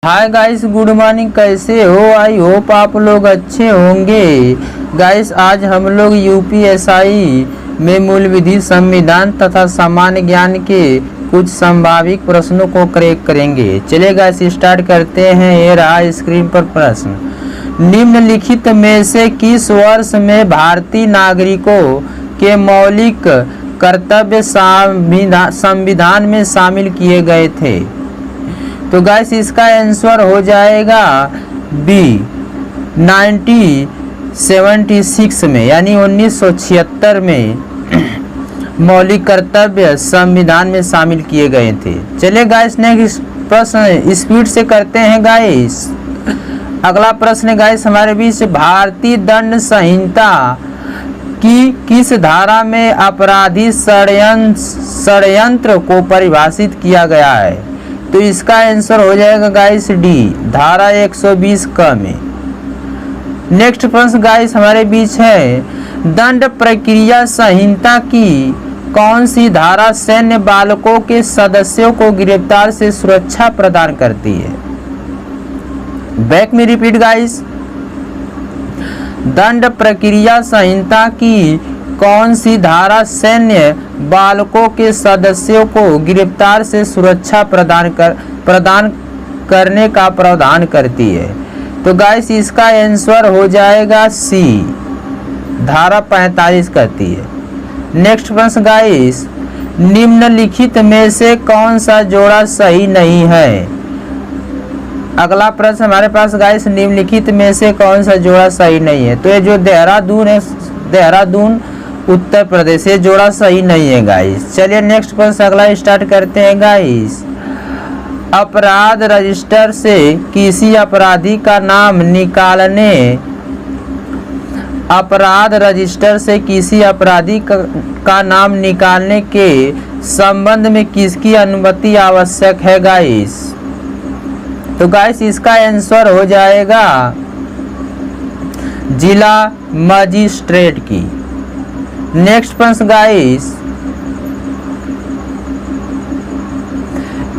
Hi guys, good morning. कैसे हो? I hope आप लोग अच्छे होंगे। गाइस, आज हम लोग यूपीएसआई में मूल विधि, संविधान तथा सामान्य ज्ञान के कुछ संभावित प्रश्नों को क्रैक करेंगे। चलिए गाइस, स्टार्ट करते हैं। ये रहा स्क्रीन पर प्रश्न। निम्नलिखित में से किस वर्ष में भारतीय नागरिकों के मौलिक कर्तव्य संविधान में शामिल किए गए थे? तो गाइस, इसका आंसर हो जाएगा बी 1976 में, यानी 1976 में मौलिक कर्तव्य संविधान में शामिल किए गए थे। चलिए गाइस, नेक्स्ट प्रश्न स्पीड से करते हैं गाइस। अगला प्रश्न गाइस हमारे बीच, भारतीय दंड संहिता की किस धारा में अपराधी षड्यंत्र को परिभाषित किया गया है? तो इसका आंसर हो जाएगा गाइस डी, धारा 120 क में। नेक्स्ट प्रश्न गाइस हमारे बीच है, दंड प्रक्रिया संहिता की कौन सी धारा सैन्य बालकों के सदस्यों को गिरफ्तार से सुरक्षा प्रदान करती है? बैक में रिपीट गाइस, दंड प्रक्रिया संहिता की कौन सी धारा सैन्य बालकों के सदस्यों को गिरफ्तार से सुरक्षा प्रदान करने का प्रावधान करती है? तो गाइस, इसका आंसर हो जाएगा सी, धारा 45 करती है। नेक्स्ट प्रश्न गाइस, निम्नलिखित में से कौन सा जोड़ा सही नहीं है? अगला प्रश्न हमारे पास गाइस, निम्नलिखित में से कौन सा जोड़ा सही नहीं है? तो ये जो देहरादून है, देहरादून उत्तर प्रदेश, ये जोड़ा सही नहीं है गाइस। चलिए नेक्स्ट प्रश्न अगला स्टार्ट करते हैं गाइस। अपराध रजिस्टर से किसी अपराधी का नाम निकालने, अपराध रजिस्टर से किसी अपराधी का नाम निकालने के संबंध में किसकी अनुमति आवश्यक है गाइस? तो गाइस, इसका आंसर हो जाएगा जिला मजिस्ट्रेट की। नेक्स्ट प्रश्न गाइस,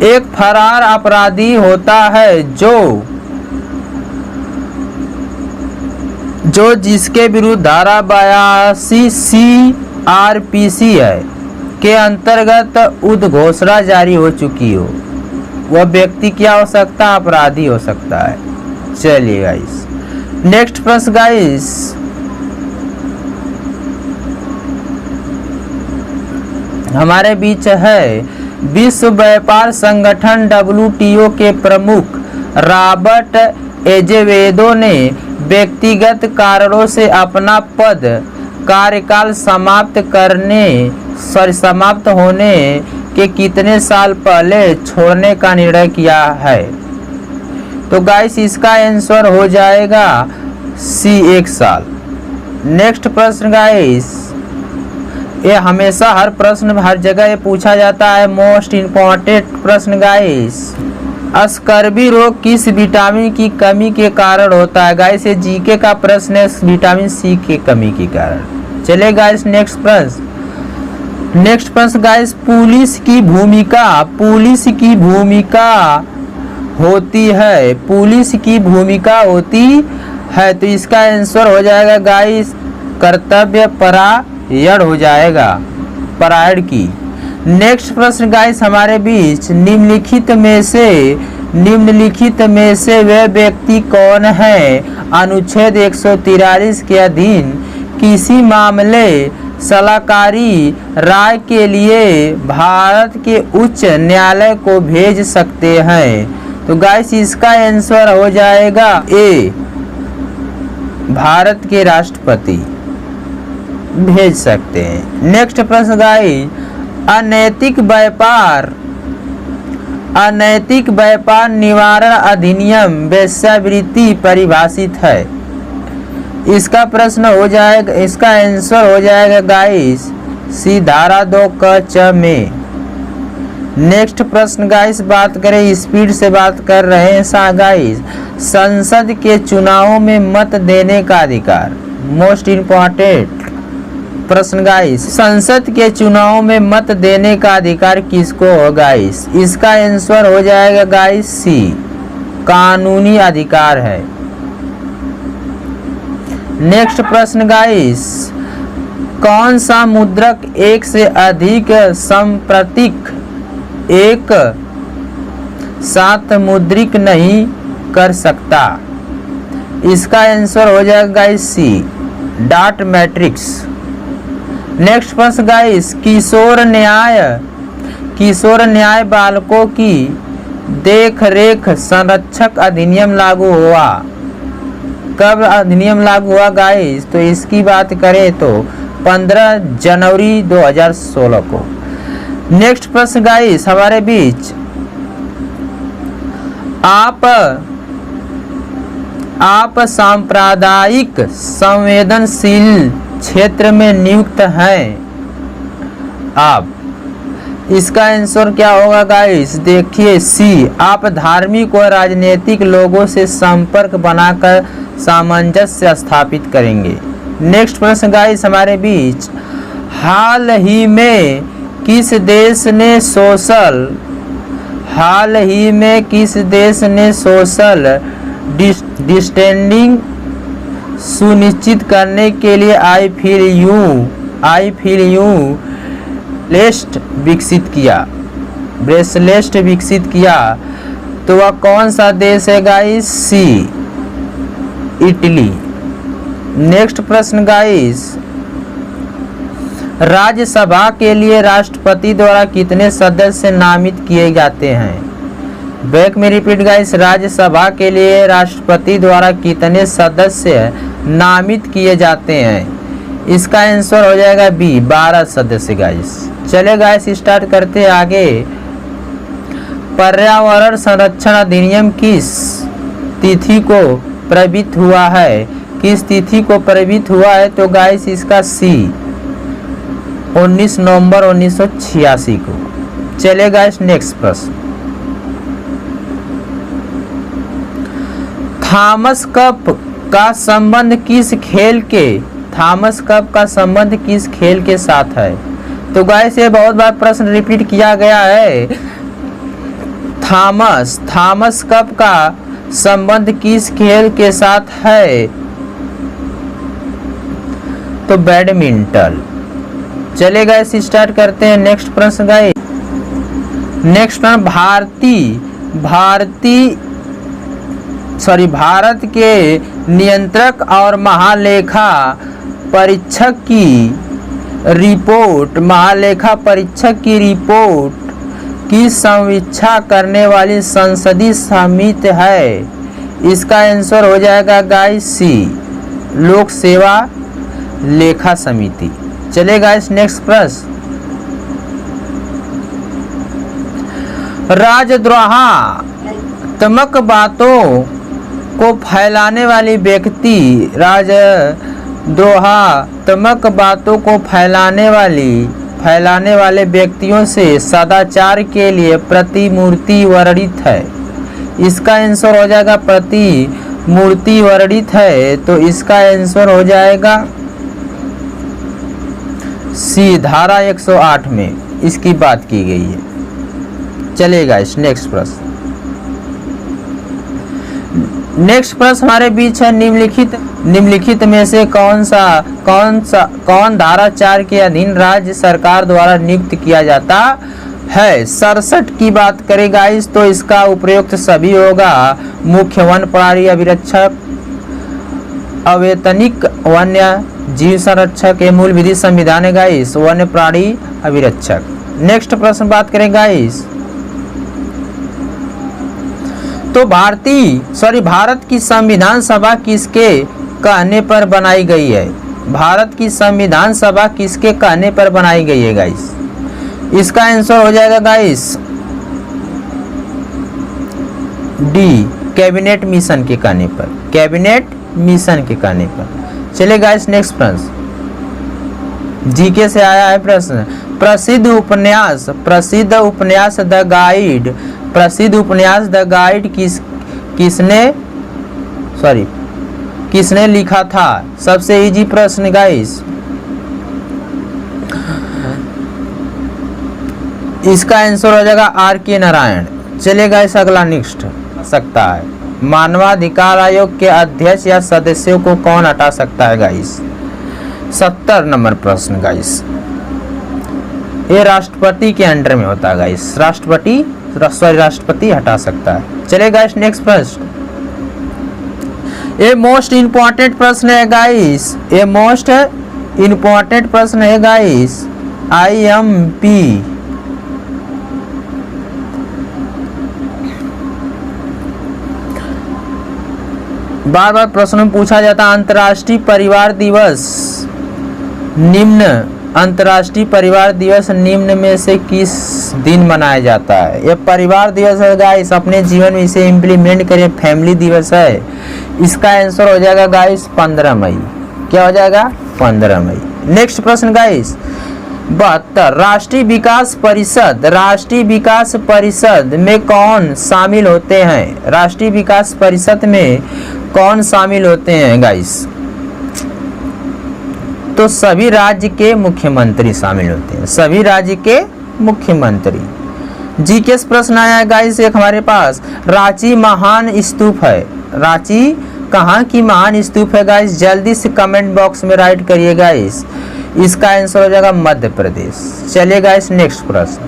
एक फरार अपराधी होता है जो जिसके विरुद्ध धारा 82 CRPC है के अंतर्गत उद्घोषणा जारी हो चुकी हो, वह व्यक्ति क्या हो सकता है? अपराधी हो सकता है। चलिए गाइस, नेक्स्ट प्रश्न गाइस, हमारे बीच है, विश्व व्यापार संगठन WTO के प्रमुख रॉबर्ट एजेवेदो ने व्यक्तिगत कारणों से अपना पद कार्यकाल समाप्त होने के कितने साल पहले छोड़ने का निर्णय किया है? तो गाइस, इसका आंसर हो जाएगा सी, 1 साल। नेक्स्ट प्रश्न गाइस, ये हमेशा हर प्रश्न हर जगह ये पूछा जाता है, मोस्ट इम्पॉर्टेंट प्रश्न गाइस। स्कर्वी रोग किस विटामिन की कमी के कारण होता है? गाइस, ये जीके का प्रश्न है, विटामिन सी की कमी के कारण। चले गाइस, नेक्स्ट प्रश्न गाइस, पुलिस की भूमिका होती है, पुलिस की भूमिका होती है। तो इसका आंसर हो जाएगा गाइस कर्तव्य परायण हो जाएगा, परायण की। नेक्स्ट प्रश्न गाइस हमारे बीच, निम्नलिखित में से वह व्यक्ति कौन है अनुच्छेद 143 के अधीन किसी मामले सलाहकारी राय के लिए भारत के उच्च न्यायालय को भेज सकते हैं? तो गाइस, इसका आंसर हो जाएगा ए, भारत के राष्ट्रपति भेज सकते हैं। नेक्स्ट प्रश्न गाइस, अनैतिक व्यापार निवारण अधिनियम वेश्यावृत्ति परिभाषित है? इसका प्रश्न हो जाएगा, इसका आंसर हो जाएगा गाइस सी, धारा 2 क च में। नेक्स्ट प्रश्न गाइस, बात करें स्पीड से बात कर रहे हैं गाइस, संसद के चुनावों में मत देने का अधिकार, मोस्ट इम्पॉर्टेंट प्रश्न गाइस, संसद के चुनाव में मत देने का अधिकार किसको हो गाइस? इसका आंसर हो जाएगा गाइस सी, कानूनी अधिकार है। नेक्स्ट प्रश्न गाइस, कौन सा मुद्रक एक से अधिक संप्रतीक एक साथ मुद्रित नहीं कर सकता? इसका आंसर हो जाएगा गाइस सी, डॉट मैट्रिक्स। नेक्स्ट प्रश्न गाइस, किशोर न्याय बालकों की देख रेख संरक्षक अधिनियम लागू हुआ? कब अधिनियम लागू हुआ गाइस? तो इसकी बात करें तो 15 जनवरी 2016 को। नेक्स्ट प्रश्न गाइस हमारे बीच, आप सांप्रदायिक संवेदनशील क्षेत्र में नियुक्त हैं। आप, इसका आंसर क्या होगा गाइस? देखिए सी, आप धार्मिक और राजनीतिक लोगों से संपर्क बनाकर सामंजस्य स्थापित करेंगे। नेक्स्ट प्रश्न गाइस हमारे बीच, हाल ही में किस देश ने सोशल डिस्टेंसिंग सुनिश्चित करने के लिए आई फील यू ब्रेसलेट विकसित किया? तो वह कौन सा देश है गाइस? सी, इटली। नेक्स्ट प्रश्न गाइस, राज्यसभा के लिए राष्ट्रपति द्वारा कितने सदस्य नामित किए जाते हैं? बैक में रिपीट गाइस, राज्यसभा के लिए राष्ट्रपति द्वारा कितने सदस्य नामित किए जाते हैं? इसका आंसर हो जाएगा बी, 12 सदस्य गाइस। चले गाइस स्टार्ट करते हैं आगे। पर्यावरण संरक्षण अधिनियम किस तिथि को प्रवृत्त हुआ है? किस तिथि को प्रवृत्त हुआ है? तो गाइस इसका सी, 19 नवंबर 1986 को। चले गाइस नेक्स्ट प्रश्न, थॉमस कप का संबंध किस खेल के साथ है? तो गाइस ये बहुत बार प्रश्न रिपीट किया गया है। थॉमस कप का संबंध किस खेल के साथ है? तो बैडमिंटन। चले गाइस स्टार्ट करते हैं नेक्स्ट प्रश्न गाइस। नेक्स्ट प्रश्न, भारत के नियंत्रक और महालेखा परीक्षक की रिपोर्ट की समीक्षा करने वाली संसदीय समिति है? इसका आंसर हो जाएगा गाइस सी, लोक सेवा लेखा समिति। चले गाइस नेक्स्ट प्रश्न, राजद्रोहात्मक बातों को फैलाने वाली व्यक्ति, राजद्रोहात्मक बातों को फैलाने वाले व्यक्तियों से सदाचार के लिए प्रतिमूर्ति वर्णित है? इसका आंसर हो जाएगा प्रतिमूर्ति वर्णित है, तो इसका आंसर हो जाएगा सी, धारा 108 में इसकी बात की गई है। चलेगा इस नेक्स्ट प्रश्न। नेक्स्ट प्रश्न हमारे बीच है, निम्नलिखित में से कौन धारा 4 के अधीन राज्य सरकार द्वारा नियुक्त किया जाता है? 67 की बात करें गाइस तो इसका उपयुक्त सभी होगा। मुख्य वन प्राणी अभिरक्षक, अवैतनिक वन्य जीव संरक्षक, ये मूल विधि संविधान है गाइस, वन्य प्राणी अभिरक्षक। नेक्स्ट प्रश्न बात करें गाइस तो भारत की संविधान सभा किसके कहने पर बनाई गई है? भारत की संविधान सभा किसके कहने पर बनाई गई है गाइस? इसका आंसर हो जाएगा गाइस डी, कैबिनेट मिशन के कहने पर, कैबिनेट मिशन के कहने पर। चले गाइस नेक्स्ट प्रश्न, जीके से आया है प्रश्न, प्रसिद्ध उपन्यास द गाइड किसने लिखा था? सबसे इजी प्रश्न गाइस। इसका आंसर हो जाएगा आर के नारायण। चलेगा इस अगला नेक्स्ट सकता है। मानवाधिकार आयोग के अध्यक्ष या सदस्यों को कौन हटा सकता है गाइस? 70 नंबर प्रश्न गाइस, ये राष्ट्रपति के अंडर में होता है गाइस, राष्ट्रपति हटा सकता है। चलिए गाइस नेक्स्ट प्रश्न, ये मोस्ट इंपॉर्टेंट प्रश्न है गाइस, ये मोस्ट इंपॉर्टेंट प्रश्न है गाइस, IMP। बार बार प्रश्न में पूछा जाता है अंतर्राष्ट्रीय परिवार दिवस निम्न में से किस दिन मनाया जाता है? ये परिवार दिवस है गाइस, अपने जीवन में इसे इम्प्लीमेंट करें, फैमिली दिवस है। इसका आंसर हो जाएगा गाइस 15 मई। क्या हो जाएगा? 15 मई। नेक्स्ट प्रश्न गाइस 72, राष्ट्रीय विकास परिषद में कौन शामिल होते हैं? राष्ट्रीय विकास परिषद में कौन शामिल होते हैं गाइस? तो सभी राज्य के मुख्यमंत्री शामिल होते हैं, सभी राज्य के मुख्यमंत्री। जीके प्रश्न आया है गाइस एक हमारे पास, रांची महान स्तूप है, रांची कहाँ की महान स्तूप है गाइस? जल्दी से कमेंट बॉक्स में राइट करिए गाइस, इसका आंसर हो जाएगा मध्य प्रदेश। चलिए गाइस नेक्स्ट प्रश्न,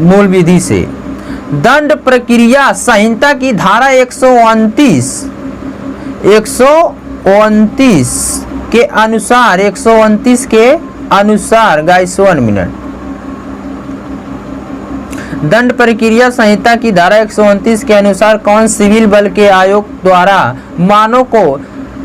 मूल विधि से दंड प्रक्रिया संहिता की धारा 129 के अनुसार, 129 के अनुसार गाइस 1 मिनट, दंड प्रक्रिया संहिता की धारा 129 के अनुसार कौन सिविल बल के आयोग द्वारा मानव को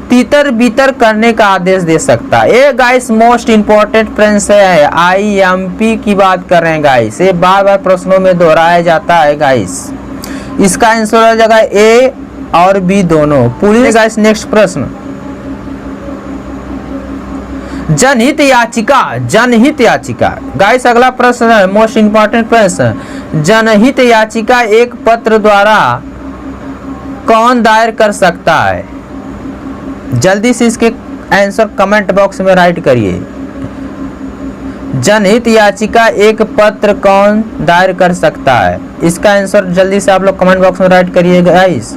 तितर बितर करने का आदेश दे सकता है? ये गाइस मोस्ट इंपॉर्टेंट प्रश्न है, IMP की बात कर रहे हैं गाइस, ये बार बार प्रश्नों में दोहराया जाता है गाइस। इसका आंसर हो जाएगा A और B दोनों। पुलिस गाइस नेक्स्ट प्रश्न, जनहित याचिका गाइस अगला प्रश्न है मोस्ट इंपॉर्टेंट प्रश्न, जनहित याचिका एक पत्र द्वारा कौन दायर कर सकता है? जल्दी से इसके आंसर कमेंट बॉक्स में राइट करिए। जनहित याचिका एक पत्र कौन दायर कर सकता है? इसका आंसर जल्दी से आप लोग कमेंट बॉक्स में राइट करिए गाइस।